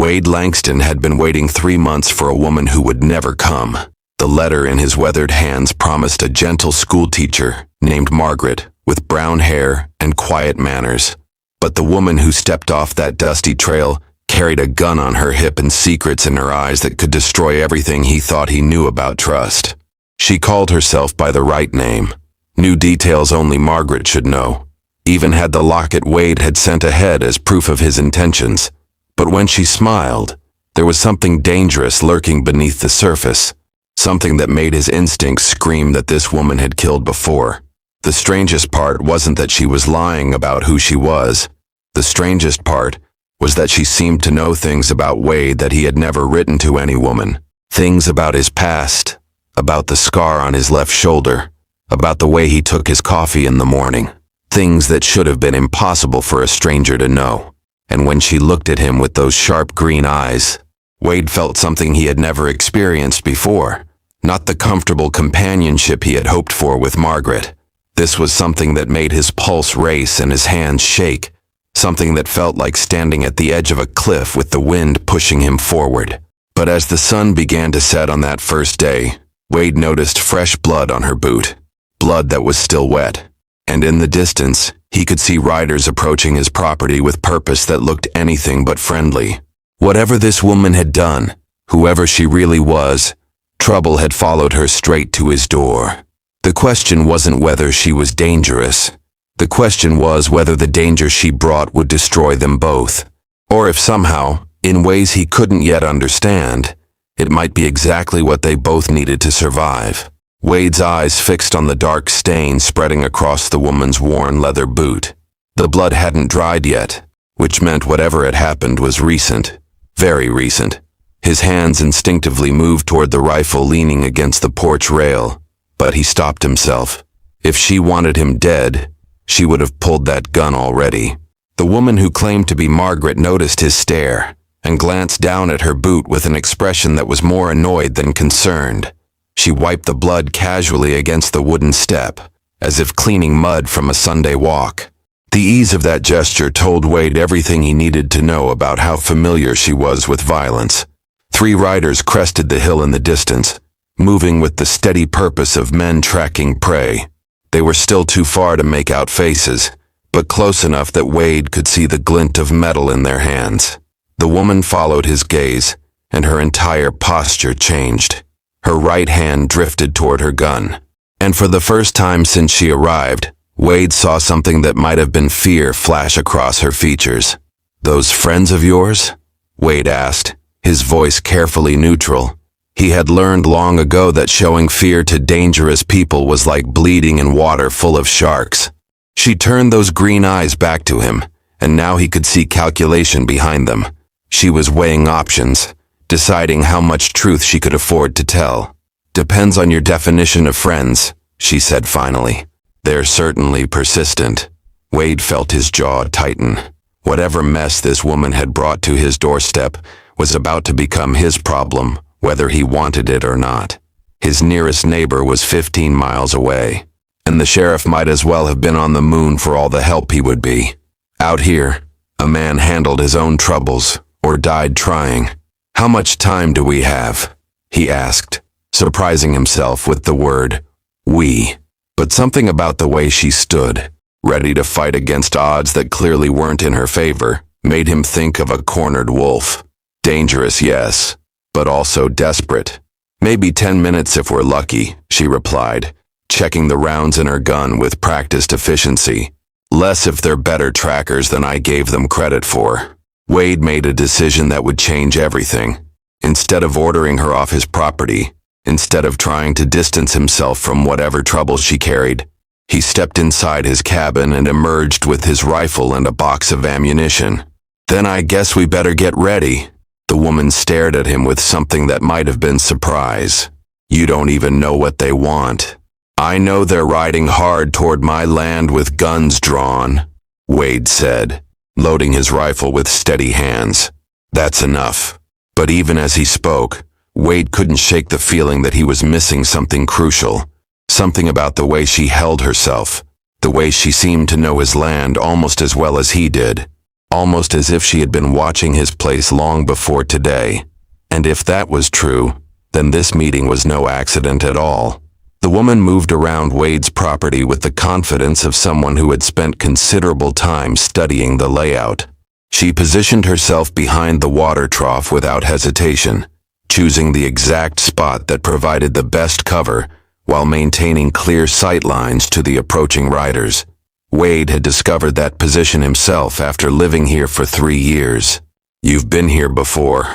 Wade Langston had been waiting 3 months for a woman who would never come. The letter in his weathered hands promised a gentle schoolteacher named Margaret with brown hair and quiet manners. But the woman who stepped off that dusty trail carried a gun on her hip and secrets in her eyes that could destroy everything he thought he knew about trust. She called herself by the right name, knew details only Margaret should know, even had the locket Wade had sent ahead as proof of his intentions. But when she smiled, there was something dangerous lurking beneath the surface, something that made his instincts scream that this woman had killed before. The strangest part wasn't that she was lying about who she was. The strangest part was that she seemed to know things about Wade that he had never written to any woman. Things about his past, about the scar on his left shoulder, about the way he took his coffee in the morning. Things that should have been impossible for a stranger to know. And when she looked at him with those sharp green eyes, Wade felt something he had never experienced before. Not the comfortable companionship he had hoped for with Margaret. This was something that made his pulse race and his hands shake. Something that felt like standing at the edge of a cliff with the wind pushing him forward. But as the sun began to set on that first day, Wade noticed fresh blood on her boot. Blood that was still wet. And in the distance, he could see riders approaching his property with purpose that looked anything but friendly. Whatever this woman had done, whoever she really was, trouble had followed her straight to his door. The question wasn't whether she was dangerous. The question was whether the danger she brought would destroy them both. Or if somehow, in ways he couldn't yet understand, it might be exactly what they both needed to survive. Wade's eyes fixed on the dark stain spreading across the woman's worn leather boot. The blood hadn't dried yet, which meant whatever had happened was recent. Very recent. His hands instinctively moved toward the rifle leaning against the porch rail, but he stopped himself. If she wanted him dead, she would have pulled that gun already. The woman who claimed to be Margaret noticed his stare and glanced down at her boot with an expression that was more annoyed than concerned. She wiped the blood casually against the wooden step, as if cleaning mud from a Sunday walk. The ease of that gesture told Wade everything he needed to know about how familiar she was with violence. 3 riders crested the hill in the distance, moving with the steady purpose of men tracking prey. They were still too far to make out faces, but close enough that Wade could see the glint of metal in their hands. The woman followed his gaze, and her entire posture changed. Her right hand drifted toward her gun. And for the first time since she arrived, Wade saw something that might have been fear flash across her features. "Those friends of yours?" Wade asked, his voice carefully neutral. He had learned long ago that showing fear to dangerous people was like bleeding in water full of sharks. She turned those green eyes back to him, and now he could see calculation behind them. She was weighing options, deciding how much truth she could afford to tell. "Depends on your definition of friends," she said finally. "They're certainly persistent." Wade felt his jaw tighten. Whatever mess this woman had brought to his doorstep was about to become his problem, whether he wanted it or not. His nearest neighbor was 15 miles away, and the sheriff might as well have been on the moon for all the help he would be. Out here, a man handled his own troubles, or died trying. "How much time do we have?" he asked, surprising himself with the word, "we." But something about the way she stood, ready to fight against odds that clearly weren't in her favor, made him think of a cornered wolf. Dangerous, yes, but also desperate. "Maybe 10 minutes if we're lucky," she replied, checking the rounds in her gun with practiced efficiency. "Less if they're better trackers than I gave them credit for." Wade made a decision that would change everything. Instead of ordering her off his property, instead of trying to distance himself from whatever trouble she carried, he stepped inside his cabin and emerged with his rifle and a box of ammunition. "Then I guess we better get ready." The woman stared at him with something that might have been surprise. "You don't even know what they want." "I know they're riding hard toward my land with guns drawn," Wade said, loading his rifle with steady hands. "That's enough." But even as he spoke, Wade couldn't shake the feeling that he was missing something crucial. Something about the way she held herself, the way she seemed to know his land almost as well as he did. almost as if she had been watching his place long before today. And if that was true, then this meeting was no accident at all. The woman moved around Wade's property with the confidence of someone who had spent considerable time studying the layout. She positioned herself behind the water trough without hesitation, choosing the exact spot that provided the best cover while maintaining clear sight lines to the approaching riders. Wade had discovered that position himself after living here for 3 years. "You've been here before,"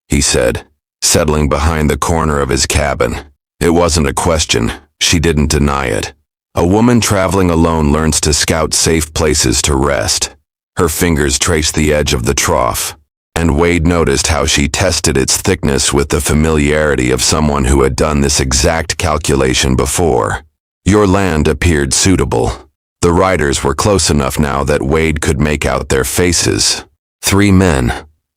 he said, settling behind the corner of his cabin. It wasn't a question. She didn't deny it. A woman traveling alone learns to scout safe places to rest. Her fingers traced the edge of the trough, and Wade noticed how she tested its thickness with the familiarity of someone who had done this exact calculation before. Your land appeared suitable. The riders were close enough now that Wade could make out their faces. 3 men,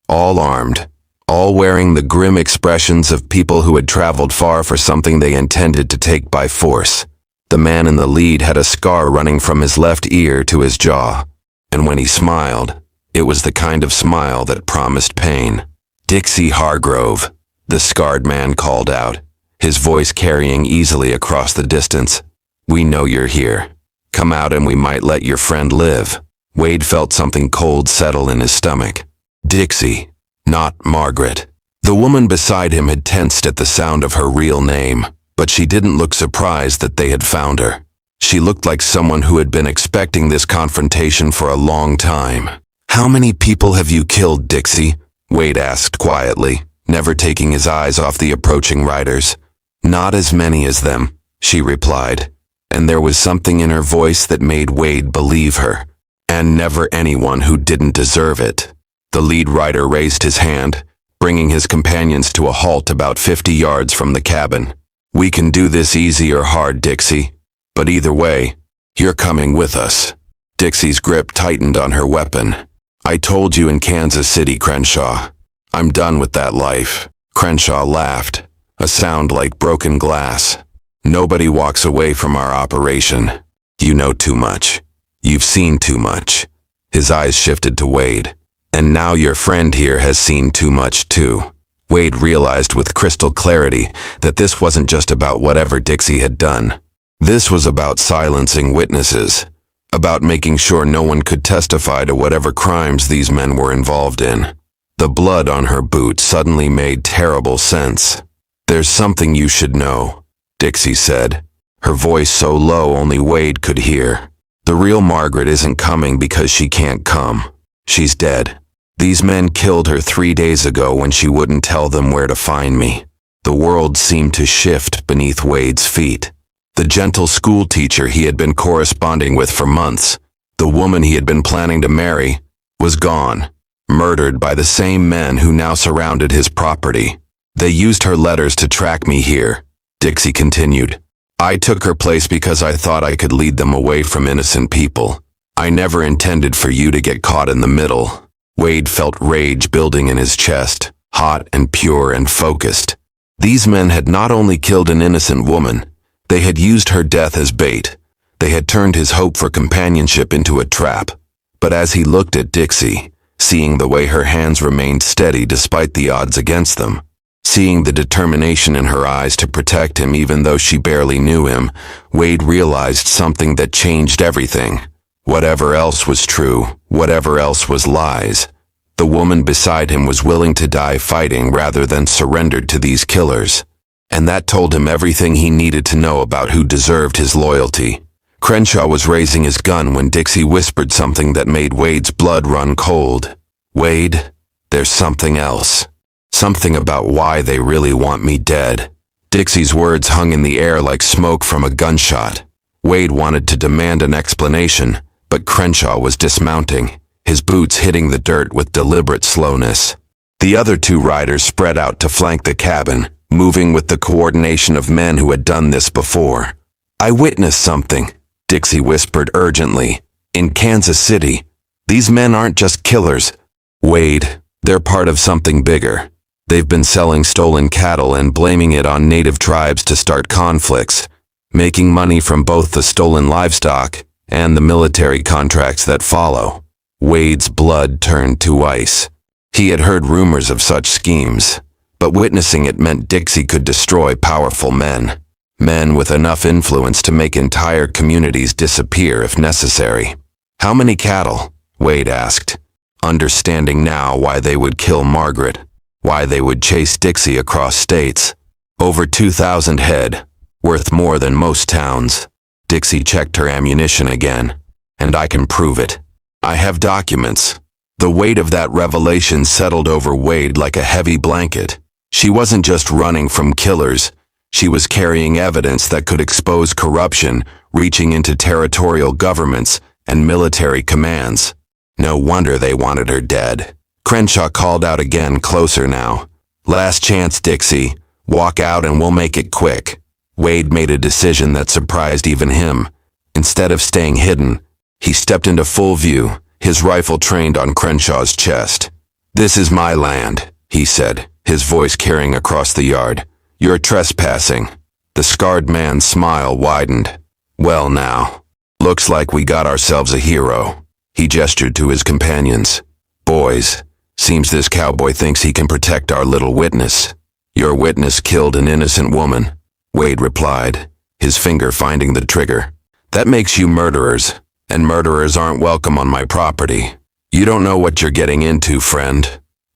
all armed, all wearing the grim expressions of people who had traveled far for something they intended to take by force. The man in the lead had a scar running from his left ear to his jaw, and when he smiled, it was the kind of smile that promised pain. "Dixie Hargrove," the scarred man called out, his voice carrying easily across the distance. "We know you're here. Come out and we might let your friend live." Wade felt something cold settle in his stomach. Dixie, not Margaret. The woman beside him had tensed at the sound of her real name, but she didn't look surprised that they had found her. She looked like someone who had been expecting this confrontation for a long time. "How many people have you killed, Dixie?" Wade asked quietly, never taking his eyes off the approaching riders. "Not as many as them," she replied, and there was something in her voice that made Wade believe her. "And never anyone who didn't deserve it." The lead rider raised his hand, bringing his companions to a halt about 50 yards from the cabin. "We can do this easy or hard, Dixie, but either way, you're coming with us." Dixie's grip tightened on her weapon. "I told you in Kansas City, Crenshaw. I'm done with that life." Crenshaw laughed, a sound like broken glass. "Nobody walks away from our operation. You know too much. You've seen too much." His eyes shifted to Wade. "And now your friend here has seen too much too." Wade realized with crystal clarity that this wasn't just about whatever Dixie had done. This was about silencing witnesses, about making sure no one could testify to whatever crimes these men were involved in. The blood on her boot suddenly made terrible sense. "There's something you should know," Dixie said, her voice so low only Wade could hear. "The real Margaret isn't coming because she can't come. She's dead. These men killed her 3 days ago when she wouldn't tell them where to find me." The world seemed to shift beneath Wade's feet. The gentle school teacher he had been corresponding with for months, the woman he had been planning to marry, was gone, murdered by the same men who now surrounded his property. "They used her letters to track me here," Dixie continued. "I took her place because I thought I could lead them away from innocent people. I never intended for you to get caught in the middle." Wade felt rage building in his chest, hot and pure and focused. These men had not only killed an innocent woman, they had used her death as bait. They had turned his hope for companionship into a trap. But as he looked at Dixie, seeing the way her hands remained steady despite the odds against them, seeing the determination in her eyes to protect him even though she barely knew him, Wade realized something that changed everything. Whatever else was true, whatever else was lies, the woman beside him was willing to die fighting rather than surrendered to these killers. And that told him everything he needed to know about who deserved his loyalty. Crenshaw was raising his gun when Dixie whispered something that made Wade's blood run cold. "Wade, there's something else. Something about why they really want me dead." Dixie's words hung in the air like smoke from a gunshot. Wade wanted to demand an explanation, but Crenshaw was dismounting, his boots hitting the dirt with deliberate slowness. The other 2 riders spread out to flank the cabin, moving with the coordination of men who had done this before. "I witnessed something," Dixie whispered urgently. "In Kansas City. These men aren't just killers. Wade, they're part of something bigger. They've been selling stolen cattle and blaming it on native tribes to start conflicts, making money from both the stolen livestock and the military contracts that follow." Wade's blood turned to ice. He had heard rumors of such schemes, but witnessing it meant Dixie could destroy powerful men. Men with enough influence to make entire communities disappear if necessary. "How many cattle?" Wade asked, understanding now why they would kill Margaret, why they would chase Dixie across states. "Over 2,000 head, worth more than most towns." Dixie checked her ammunition again. "And I can prove it. I have documents." The weight of that revelation settled over Wade like a heavy blanket. She wasn't just running from killers. She was carrying evidence that could expose corruption, reaching into territorial governments and military commands. No wonder they wanted her dead. Crenshaw called out again, closer now. "Last chance, Dixie. Walk out and we'll make it quick." Wade made a decision that surprised even him. Instead of staying hidden, he stepped into full view, his rifle trained on Crenshaw's chest. "This is my land," he said, his voice carrying across the yard. "You're trespassing." The scarred man's smile widened. "Well now, looks like we got ourselves a hero." He gestured to his companions. "Boys, seems this cowboy thinks he can protect our little witness." "Your witness killed an innocent woman," Wade replied, his finger finding the trigger. "That makes you murderers, and murderers aren't welcome on my property." "You don't know what you're getting into, friend,"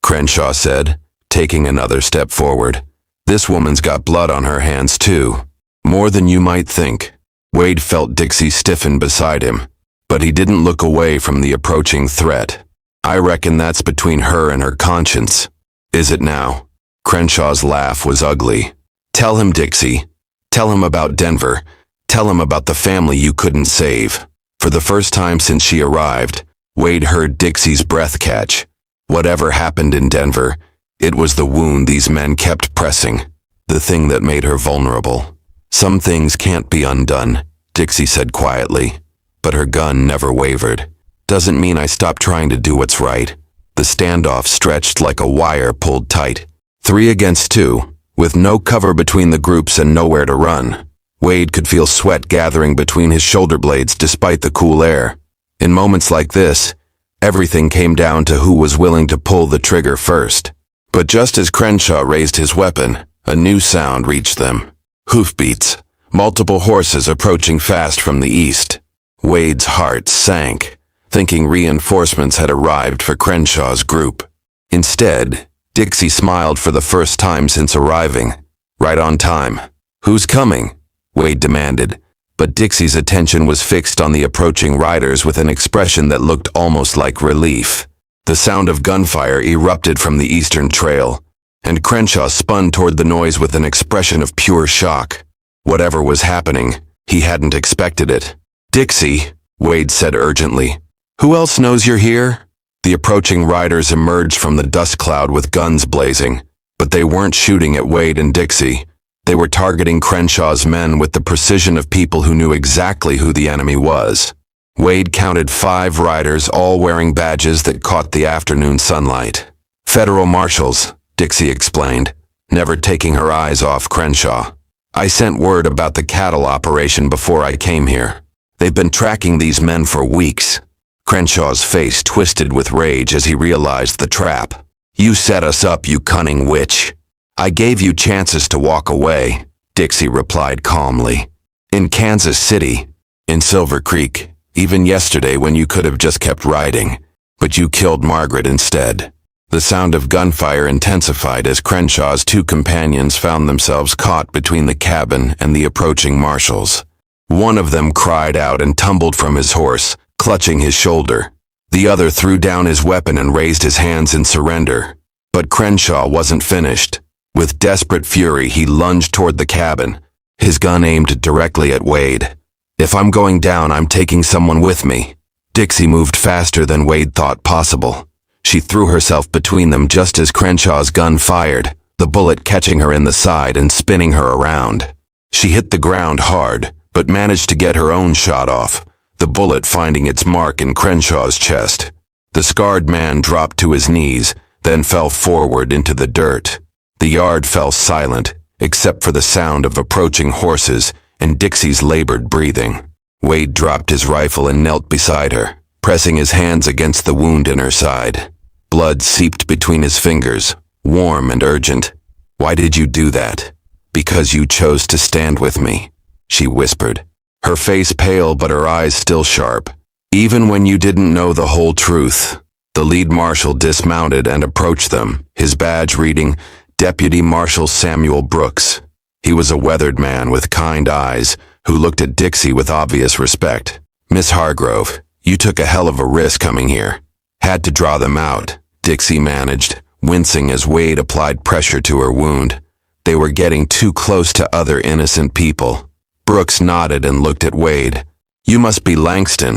Crenshaw said, taking another step forward. "This woman's got blood on her hands too. More than you might think." Wade felt Dixie stiffen beside him, but he didn't look away from the approaching threat. "I reckon that's between her and her conscience." "Is it now?" Crenshaw's laugh was ugly. "Tell him, Dixie. Tell him about Denver. Tell him about the family you couldn't save." For the first time since she arrived, Wade heard Dixie's breath catch. Whatever happened in Denver, it was the wound these men kept pressing, the thing that made her vulnerable. "Some things can't be undone," Dixie said quietly, but her gun never wavered. "Doesn't mean I stopped trying to do what's right." The standoff stretched like a wire pulled tight. 3 against 2, with no cover between the groups and nowhere to run. Wade could feel sweat gathering between his shoulder blades despite the cool air. In moments like this, everything came down to who was willing to pull the trigger first. But just as Crenshaw raised his weapon, a new sound reached them. Hoofbeats, multiple horses approaching fast from the east. Wade's heart sank, thinking reinforcements had arrived for Crenshaw's group. Instead, Dixie smiled for the first time since arriving. Right on time. "Who's coming?" Wade demanded, but Dixie's attention was fixed on the approaching riders with an expression that looked almost like relief. The sound of gunfire erupted from the eastern trail, and Crenshaw spun toward the noise with an expression of pure shock. Whatever was happening, he hadn't expected it. "Dixie," Wade said urgently. "Who else knows you're here?" The approaching riders emerged from the dust cloud with guns blazing, but they weren't shooting at Wade and Dixie. They were targeting Crenshaw's men with the precision of people who knew exactly who the enemy was. Wade counted 5 riders, all wearing badges that caught the afternoon sunlight. "Federal marshals," Dixie explained, never taking her eyes off Crenshaw. "I sent word about the cattle operation before I came here. They've been tracking these men for weeks." Crenshaw's face twisted with rage as he realized the trap. "You set us up, you cunning witch." "I gave you chances to walk away," Dixie replied calmly. "In Kansas City, in Silver Creek, even yesterday when you could have just kept riding. But you killed Margaret instead." The sound of gunfire intensified as Crenshaw's 2 companions found themselves caught between the cabin and the approaching marshals. One of them cried out and tumbled from his horse, clutching his shoulder. The other threw down his weapon and raised his hands in surrender. But Crenshaw wasn't finished. With desperate fury, he lunged toward the cabin, his gun aimed directly at Wade. "If I'm going down, I'm taking someone with me." Dixie moved faster than Wade thought possible. She threw herself between them just as Crenshaw's gun fired, the bullet catching her in the side and spinning her around. She hit the ground hard, but managed to get her own shot off, the bullet finding its mark in Crenshaw's chest. The scarred man dropped to his knees, then fell forward into the dirt. The yard fell silent, except for the sound of approaching horses and Dixie's labored breathing. Wade dropped his rifle and knelt beside her, pressing his hands against the wound in her side. Blood seeped between his fingers, warm and urgent. "Why did you do that?" "Because you chose to stand with me," she whispered, her face pale but her eyes still sharp. "Even when you didn't know the whole truth." The lead marshal dismounted and approached them, his badge reading Deputy Marshal Samuel Brooks. He was a weathered man with kind eyes who looked at Dixie with obvious respect. "Miss Hargrove, you took a hell of a risk coming here." "Had to draw them out," Dixie managed, wincing as Wade applied pressure to her wound. They were getting too close to other innocent people. Brooks nodded and looked at Wade. "You must be Langston.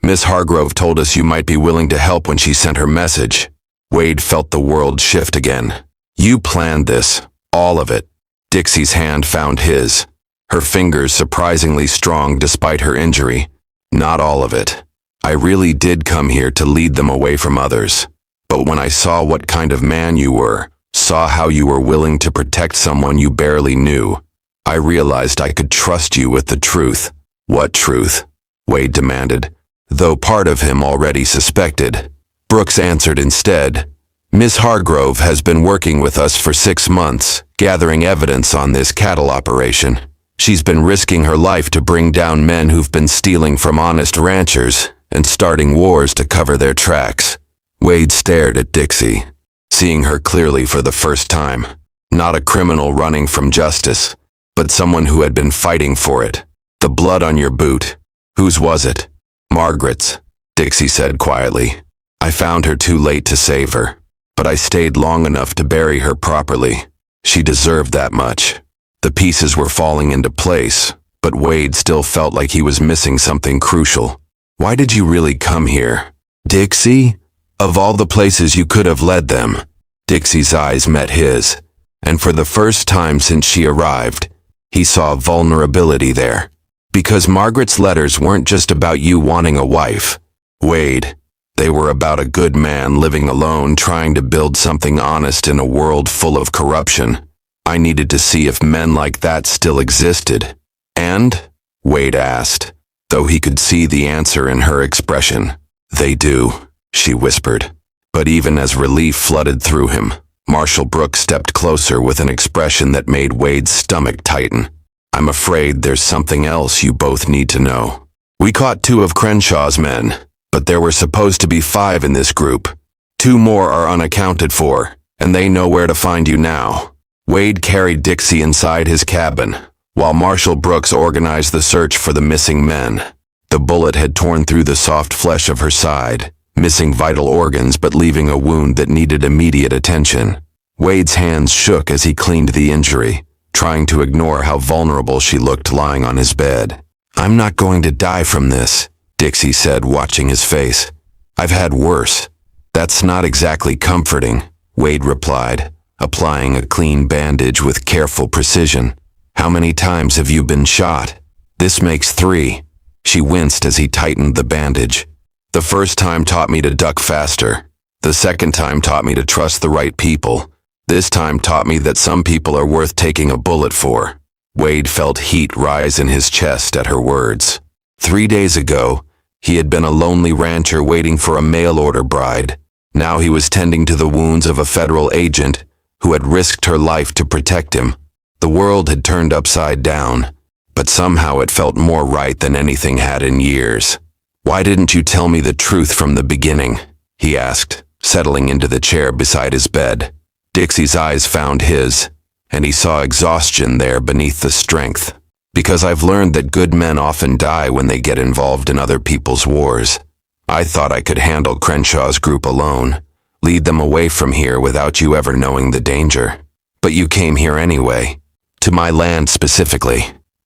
Miss Hargrove told us you might be willing to help when she sent her message." Wade felt the world shift again. "You planned this, all of it." Dixie's hand found his, her fingers surprisingly strong despite her injury. "Not all of it. I really did come here to lead them away from others. But when I saw what kind of man you were, saw how you were willing to protect someone you barely knew, I realized I could trust you with the truth." "What truth?" Wade demanded, though part of him already suspected. Brooks answered instead. "Miss Hargrove has been working with us for 6 months, gathering evidence on this cattle operation. She's been risking her life to bring down men who've been stealing from honest ranchers and starting wars to cover their tracks." Wade stared at Dixie, seeing her clearly for the first time. Not a criminal running from justice, but someone who had been fighting for it. "The blood on your boot. Whose was it?" "Margaret's," Dixie said quietly. "I found her too late to save her, but I stayed long enough to bury her properly. She deserved that much." The pieces were falling into place, but Wade still felt like he was missing something crucial. "Why did you really come here, Dixie? Of all the places you could have led them." Dixie's eyes met his, and for the first time since she arrived, he saw vulnerability there. "Because Margaret's letters weren't just about you wanting a wife, Wade. They were about a good man living alone trying to build something honest in a world full of corruption. I needed to see if men like that still existed." "And?" Wade asked, though he could see the answer in her expression. "They do," she whispered. But even as relief flooded through him, Marshal Brooks stepped closer with an expression that made Wade's stomach tighten. "I'm afraid there's something else you both need to know. We caught 2 of Crenshaw's men, but there were supposed to be 5 in this group. 2 more are unaccounted for, and they know where to find you now." Wade carried Dixie inside his cabin, while Marshal Brooks organized the search for the missing men. The bullet had torn through the soft flesh of her side, missing vital organs but leaving a wound that needed immediate attention. Wade's hands shook as he cleaned the injury, trying to ignore how vulnerable she looked lying on his bed. "I'm not going to die from this," Dixie said, watching his face. "I've had worse." "That's not exactly comforting," Wade replied, applying a clean bandage with careful precision. "How many times have you been shot?" "This makes 3. She winced as he tightened the bandage. "The first time taught me to duck faster. The second time taught me to trust the right people. This time taught me that some people are worth taking a bullet for." Wade felt heat rise in his chest at her words. 3 days ago, he had been a lonely rancher waiting for a mail-order bride. Now he was tending to the wounds of a federal agent who had risked her life to protect him. The world had turned upside down, but somehow it felt more right than anything had in years. "Why didn't you tell me the truth from the beginning?" he asked, settling into the chair beside his bed. Dixie's eyes found his, and he saw exhaustion there beneath the strength. "Because I've learned that good men often die when they get involved in other people's wars. I thought I could handle Crenshaw's group alone, lead them away from here without you ever knowing the danger. But you came here anyway, to my land specifically."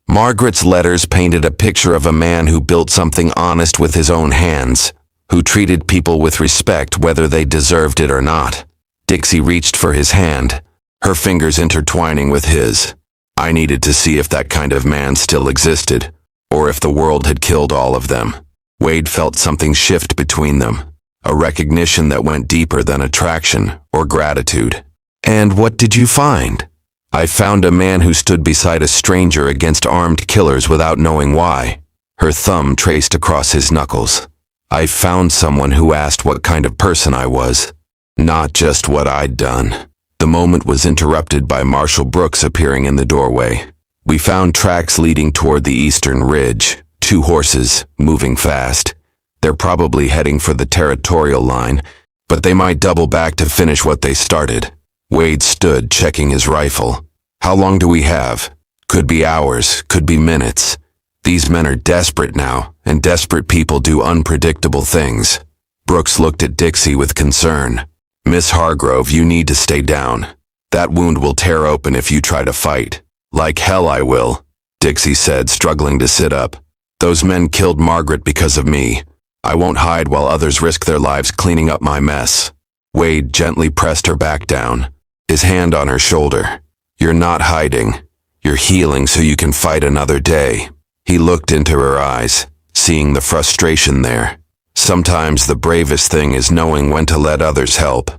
Margaret's letters painted a picture of a man who built something honest with his own hands, who treated people with respect whether they deserved it or not. Dixie reached for his hand, her fingers intertwining with his. "I needed to see if that kind of man still existed, or if the world had killed all of them." Wade felt something shift between them, a recognition that went deeper than attraction or gratitude. "And what did you find?" "I found a man who stood beside a stranger against armed killers without knowing why." Her thumb traced across his knuckles. I found someone who asked what kind of person I was, not just what I'd done. The moment was interrupted by Marshall Brooks appearing in the doorway. We found tracks leading toward the eastern ridge, 2 horses, moving fast. They're probably heading for the territorial line, but they might double back to finish what they started. Wade stood, checking his rifle. How long do we have? Could be hours, could be minutes. These men are desperate now, and desperate people do unpredictable things. Brooks looked at Dixie with concern. Miss Hargrove, you need to stay down. That wound will tear open if you try to fight. Like hell I will, Dixie said, struggling to sit up. Those men killed Margaret because of me. I won't hide while others risk their lives cleaning up my mess. Wade gently pressed her back down, his hand on her shoulder. You're not hiding. You're healing so you can fight another day. He looked into her eyes, seeing the frustration there. Sometimes the bravest thing is knowing when to let others help.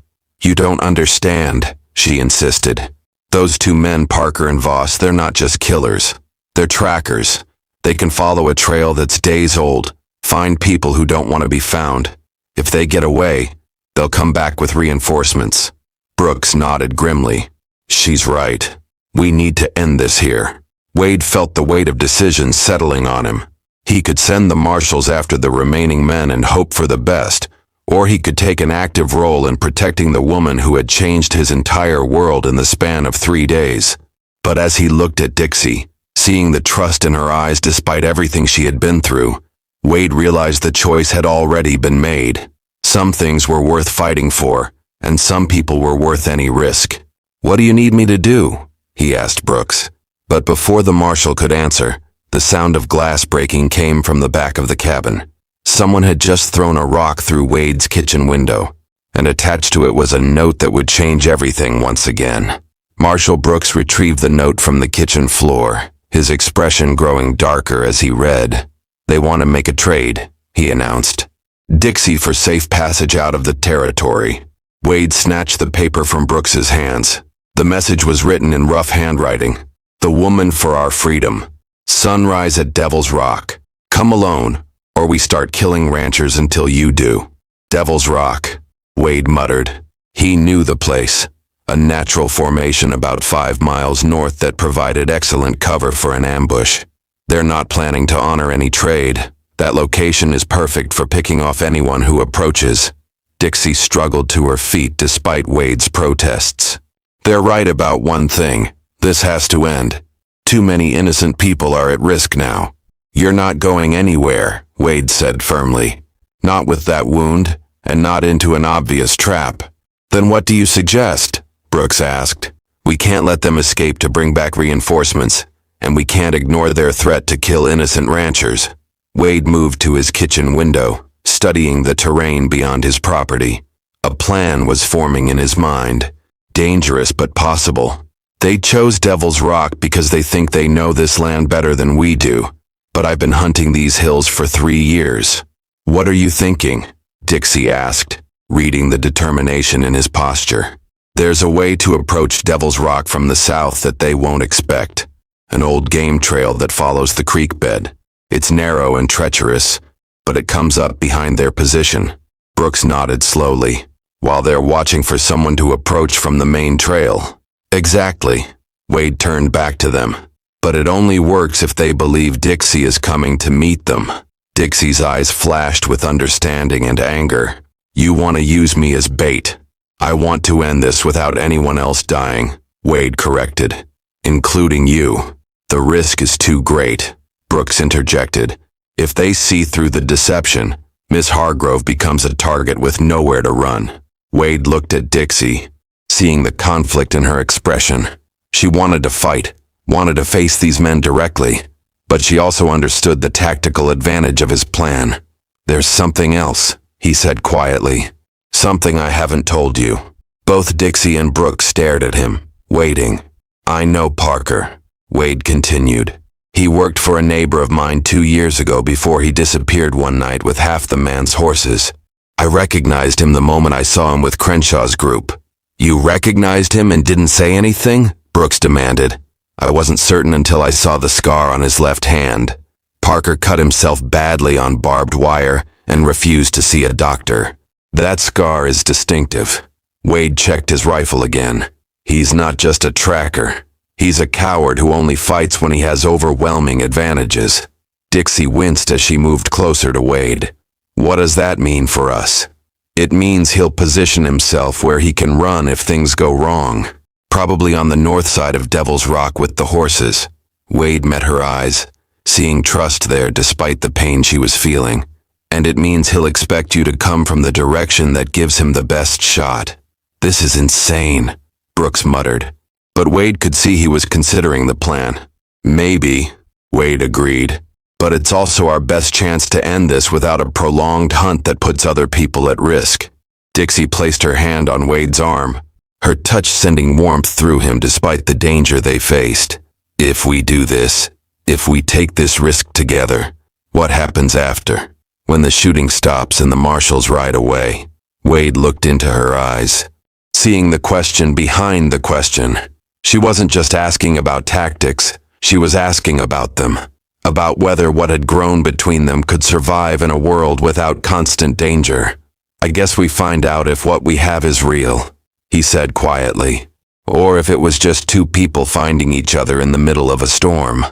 You don't understand, she insisted. Those 2 men, Parker and Voss, they're not just killers. They're trackers. They can follow a trail that's days old, find people who don't want to be found. If they get away, they'll come back with reinforcements. Brooks nodded grimly. She's right. We need to end this here. Wade felt the weight of decision settling on him. He could send the marshals after the remaining men and hope for the best, or he could take an active role in protecting the woman who had changed his entire world in the span of 3 days. But as he looked at Dixie, seeing the trust in her eyes despite everything she had been through, Wade realized the choice had already been made. Some things were worth fighting for, and some people were worth any risk. What do you need me to do? He asked Brooks. But before the marshal could answer, the sound of glass breaking came from the back of the cabin. Someone had just thrown a rock through Wade's kitchen window, and attached to it was a note that would change everything once again. Marshal Brooks retrieved the note from the kitchen floor, his expression growing darker as he read. They want to make a trade, he announced. Dixie for safe passage out of the territory. Wade snatched the paper from Brooks's hands. The message was written in rough handwriting. The woman for our freedom. Sunrise at Devil's Rock. Come alone, or we start killing ranchers until you do. Devil's Rock, Wade muttered. He knew the place. A natural formation about 5 miles north that provided excellent cover for an ambush. They're not planning to honor any trade. That location is perfect for picking off anyone who approaches. Dixie struggled to her feet despite Wade's protests. They're right about one thing. This has to end. Too many innocent people are at risk now. You're not going anywhere, Wade said firmly. Not with that wound, and not into an obvious trap. Then what do you suggest? Brooks asked. We can't let them escape to bring back reinforcements, and we can't ignore their threat to kill innocent ranchers. Wade moved to his kitchen window, studying the terrain beyond his property. A plan was forming in his mind. Dangerous but possible. They chose Devil's Rock because they think they know this land better than we do. But I've been hunting these hills for 3 years. What are you thinking? Dixie asked, reading the determination in his posture. There's a way to approach Devil's Rock from the south that they won't expect. An old game trail that follows the creek bed. It's narrow and treacherous, but it comes up behind their position. Brooks nodded slowly, while they're watching for someone to approach from the main trail. Exactly. Wade turned back to them. But it only works if they believe Dixie is coming to meet them. Dixie's eyes flashed with understanding and anger. You want to use me as bait. I want to end this without anyone else dying, Wade corrected. Including you. The risk is too great, Brooks interjected. If they see through the deception, Miss Hargrove becomes a target with nowhere to run. Wade looked at Dixie, seeing the conflict in her expression. She wanted to fight, wanted to face these men directly, but she also understood the tactical advantage of his plan. There's something else, he said quietly. Something I haven't told you. Both Dixie and Brooks stared at him, waiting. I know Parker, Wade continued. He worked for a neighbor of mine 2 years ago before he disappeared one night with half the man's horses. I recognized him the moment I saw him with Crenshaw's group. You recognized him and didn't say anything? Brooks demanded. I wasn't certain until I saw the scar on his left hand. Parker cut himself badly on barbed wire, and refused to see a doctor. That scar is distinctive. Wade checked his rifle again. He's not just a tracker. He's a coward who only fights when he has overwhelming advantages. Dixie winced as she moved closer to Wade. What does that mean for us? It means he'll position himself where he can run if things go wrong. Probably on the north side of Devil's Rock with the horses. Wade met her eyes, seeing trust there despite the pain she was feeling. And it means he'll expect you to come from the direction that gives him the best shot. This is insane, Brooks muttered. But Wade could see he was considering the plan. Maybe, Wade agreed. But it's also our best chance to end this without a prolonged hunt that puts other people at risk. Dixie placed her hand on Wade's arm, her touch sending warmth through him despite the danger they faced. If we do this, if we take this risk together, what happens after? When the shooting stops and the marshals ride away? Wade looked into her eyes, seeing the question behind the question. She wasn't just asking about tactics, she was asking about them. About whether what had grown between them could survive in a world without constant danger. I guess we find out if what we have is real, he said quietly, or if it was just two people finding each other in the middle of a storm.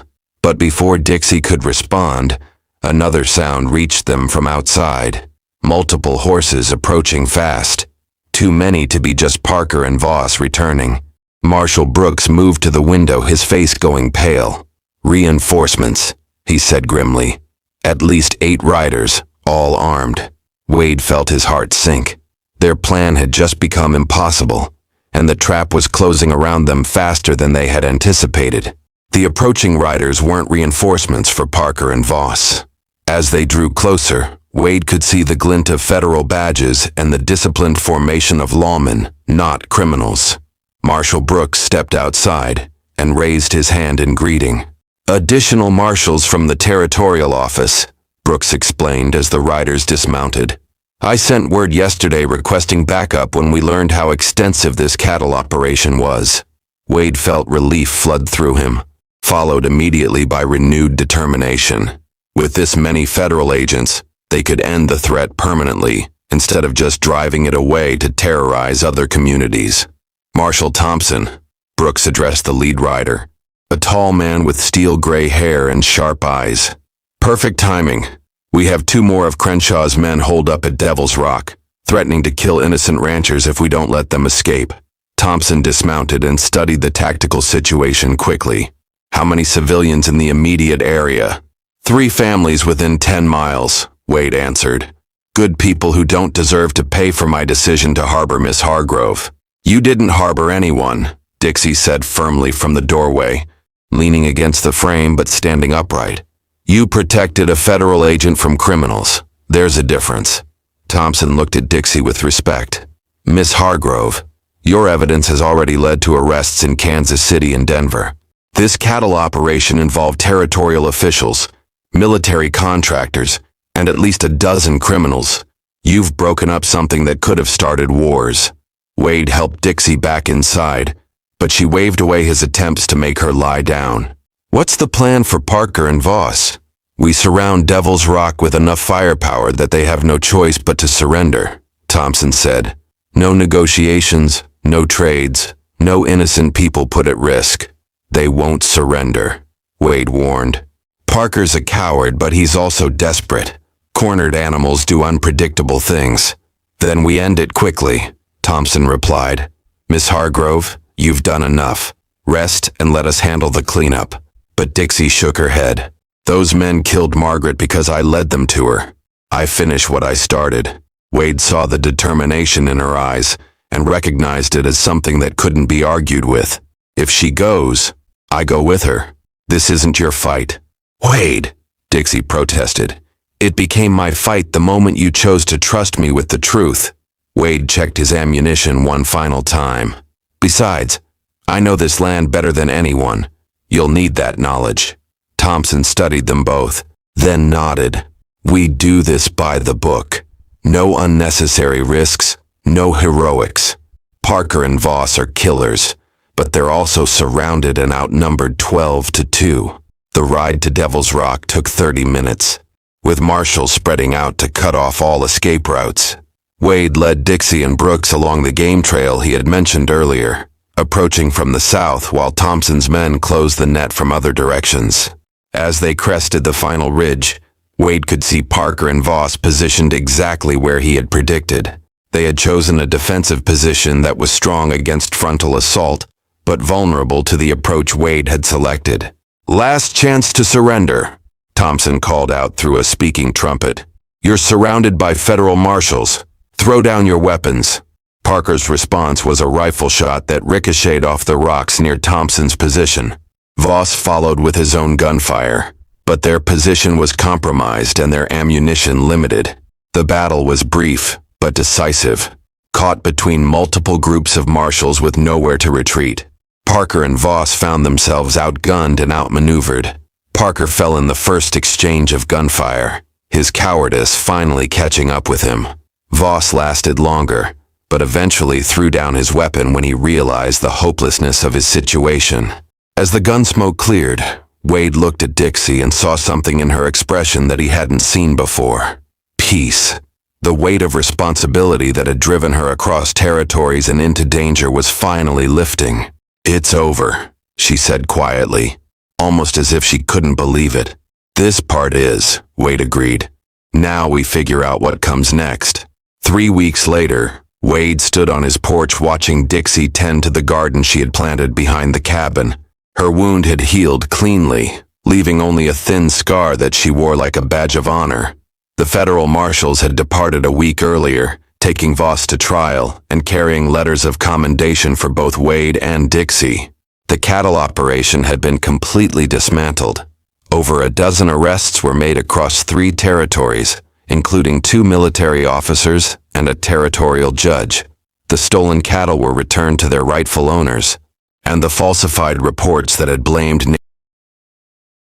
But before Dixie could respond, another sound reached them from outside. Multiple horses approaching fast. Too many to be just Parker and Voss returning. Marshal Brooks moved to the window, his face going pale. Reinforcements, he said grimly. At least 8 riders, all armed. Wade felt his heart sink. Their plan had just become impossible, and the trap was closing around them faster than they had anticipated. The approaching riders weren't reinforcements for Parker and Voss. As they drew closer, Wade could see the glint of federal badges and the disciplined formation of lawmen, not criminals. Marshal Brooks stepped outside and raised his hand in greeting. Additional marshals from the territorial office, Brooks explained as the riders dismounted. I sent word yesterday requesting backup when we learned how extensive this cattle operation was. Wade felt relief flood through him, followed immediately by renewed determination. With this many federal agents, they could end the threat permanently, instead of just driving it away to terrorize other communities. Marshal Thompson, Brooks addressed the lead rider, a tall man with steel gray hair and sharp eyes. Perfect timing. We have 2 more of Crenshaw's men holed up at Devil's Rock, threatening to kill innocent ranchers if we don't let them escape. Thompson dismounted and studied the tactical situation quickly. How many civilians in the immediate area? 3 families within 10 miles, Wade answered. Good people who don't deserve to pay for my decision to harbor Miss Hargrove. You didn't harbor anyone, Dixie said firmly from the doorway, leaning against the frame but standing upright. You protected a federal agent from criminals. There's a difference. Thompson looked at Dixie with respect. Miss Hargrove, your evidence has already led to arrests in Kansas City and Denver. This cattle operation involved territorial officials, military contractors, and at least a dozen criminals. You've broken up something that could have started wars. Wade helped Dixie back inside, but she waved away his attempts to make her lie down. What's the plan for Parker and Voss? We surround Devil's Rock with enough firepower that they have no choice but to surrender, Thompson said. No negotiations, no trades, no innocent people put at risk. They won't surrender, Wade warned. Parker's a coward, but he's also desperate. Cornered animals do unpredictable things. Then we end it quickly, Thompson replied. Miss Hargrove, you've done enough. Rest and let us handle the cleanup. But Dixie shook her head. Those men killed Margaret because I led them to her. I finish what I started. Wade saw the determination in her eyes and recognized it as something that couldn't be argued with. If she goes, I go with her. This isn't your fight. Wade, Dixie protested. It became my fight the moment you chose to trust me with the truth. Wade checked his ammunition one final time. Besides, I know this land better than anyone. You'll need that knowledge. Thompson studied them both, then nodded. We do this by the book. No unnecessary risks, no heroics. Parker and Voss are killers, but they're also surrounded and outnumbered 12-2. The ride to Devil's Rock took 30 minutes. with marshals spreading out to cut off all escape routes. Wade led Dixie and Brooks along the game trail he had mentioned earlier, approaching from the south while Thompson's men closed the net from other directions. As they crested the final ridge, Wade could see Parker and Voss positioned exactly where he had predicted. They had chosen a defensive position that was strong against frontal assault, but vulnerable to the approach Wade had selected. "Last chance to surrender," Thompson called out through a speaking trumpet. "You're surrounded by federal marshals. Throw down your weapons." Parker's response was a rifle shot that ricocheted off the rocks near Thompson's position. Voss followed with his own gunfire, but their position was compromised and their ammunition limited. The battle was brief, but decisive, caught between multiple groups of marshals with nowhere to retreat. Parker and Voss found themselves outgunned and outmaneuvered. Parker fell in the first exchange of gunfire, his cowardice finally catching up with him. Voss lasted longer, but eventually threw down his weapon when he realized the hopelessness of his situation. As the gun smoke cleared, Wade looked at Dixie and saw something in her expression that he hadn't seen before. Peace. The weight of responsibility that had driven her across territories and into danger was finally lifting. "It's over," she said quietly, almost as if she couldn't believe it. "This part is," Wade agreed. "Now we figure out what comes next." 3 weeks later, Wade stood on his porch watching Dixie tend to the garden she had planted behind the cabin. Her wound had healed cleanly, leaving only a thin scar that she wore like a badge of honor. The federal marshals had departed a week earlier, taking Voss to trial and carrying letters of commendation for both Wade and Dixie. The cattle operation had been completely dismantled. Over a dozen arrests were made across 3 territories, including 2 military officers and a territorial judge. The stolen cattle were returned to their rightful owners, and the falsified reports that had blamed